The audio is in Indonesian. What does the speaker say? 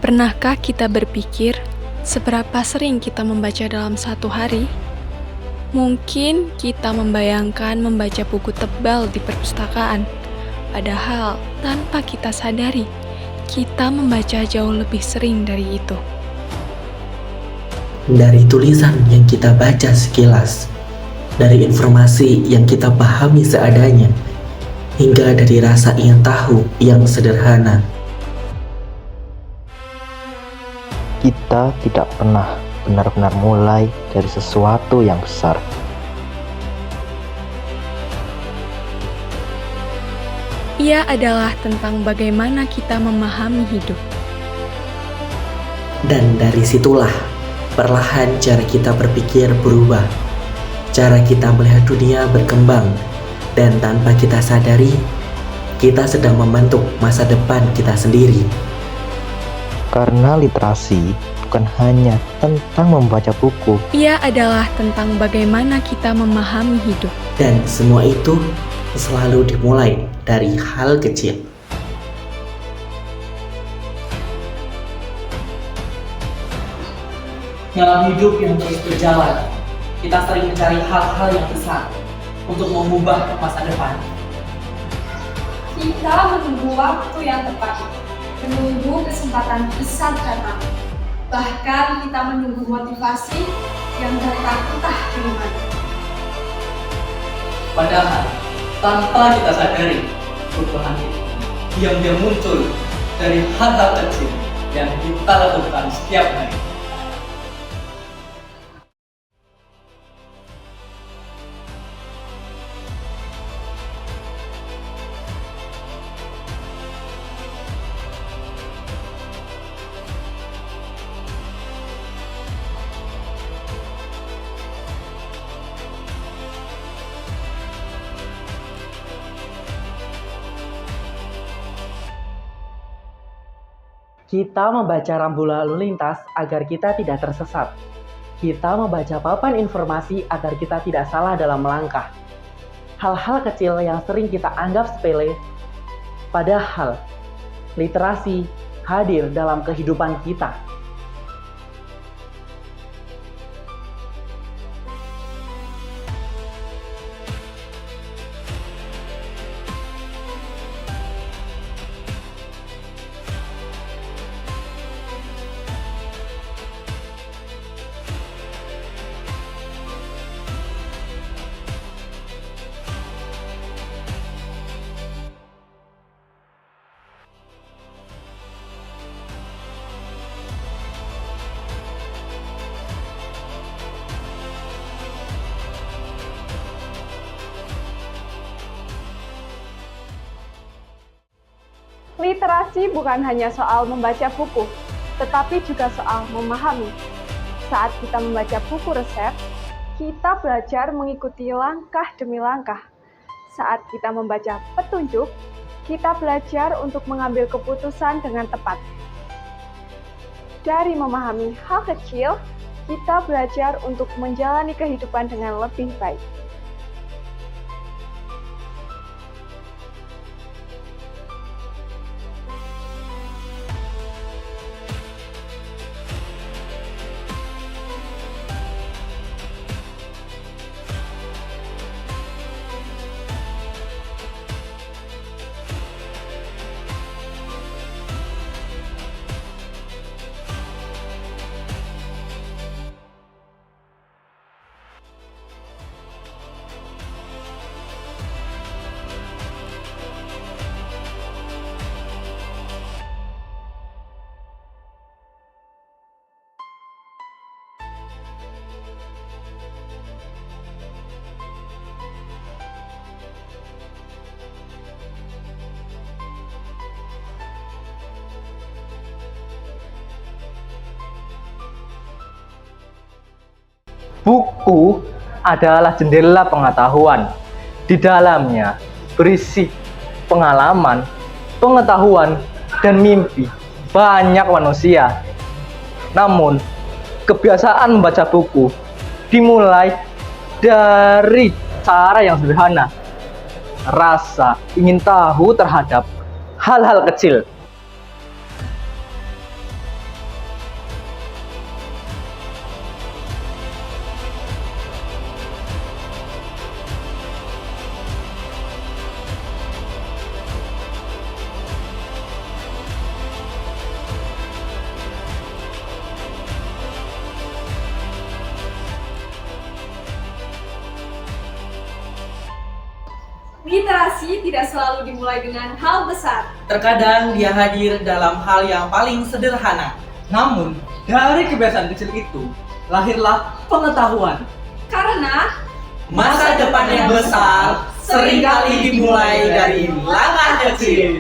Pernahkah kita berpikir seberapa sering kita membaca dalam satu hari? Mungkin kita membayangkan membaca buku tebal di perpustakaan, padahal tanpa kita sadari, kita membaca jauh lebih sering dari itu. Dari tulisan yang kita baca sekilas, dari informasi yang kita pahami seadanya, hingga dari rasa ingin tahu yang sederhana. Kita tidak pernah benar-benar mulai dari sesuatu yang besar. Ia adalah tentang bagaimana kita memahami hidup. Dan dari situlah, perlahan cara kita berpikir berubah. Cara kita melihat dunia berkembang. Dan tanpa kita sadari, kita sedang membentuk masa depan kita sendiri. Karena literasi bukan hanya tentang membaca buku. Ia adalah tentang bagaimana kita memahami hidup. Dan semua itu selalu dimulai dari hal kecil. Dalam hidup yang terus berjalan, kita sering mencari hal-hal yang besar untuk mengubah masa depan. Kita menunggu waktu yang tepat, menunggu kesempatan besar datang. Bahkan kita menunggu motivasi yang datang entah dari mana. Padahal, tanpa kita sadari, perubahan itu diam-diam muncul dari hal-hal kecil yang kita lakukan setiap hari. Kita membaca rambu lalu lintas agar kita tidak tersesat. Kita membaca papan informasi agar kita tidak salah dalam melangkah. Hal-hal kecil yang sering kita anggap sepele, padahal literasi hadir dalam kehidupan kita. Literasi bukan hanya soal membaca buku, tetapi juga soal memahami. Saat kita membaca buku resep, kita belajar mengikuti langkah demi langkah. Saat kita membaca petunjuk, kita belajar untuk mengambil keputusan dengan tepat. Dari memahami hal kecil, kita belajar untuk menjalani kehidupan dengan lebih baik. Buku adalah jendela pengetahuan. Di dalamnya berisi pengalaman, pengetahuan, dan mimpi banyak manusia. Namun, kebiasaan membaca buku dimulai dari cara yang sederhana. Rasa ingin tahu terhadap hal-hal kecil. Literasi tidak selalu dimulai dengan hal besar. Terkadang dia hadir dalam hal yang paling sederhana. Namun, dari kebiasaan kecil itu, lahirlah pengetahuan. Karena Masa depan yang besar seringkali dimulai dari langkah kecil.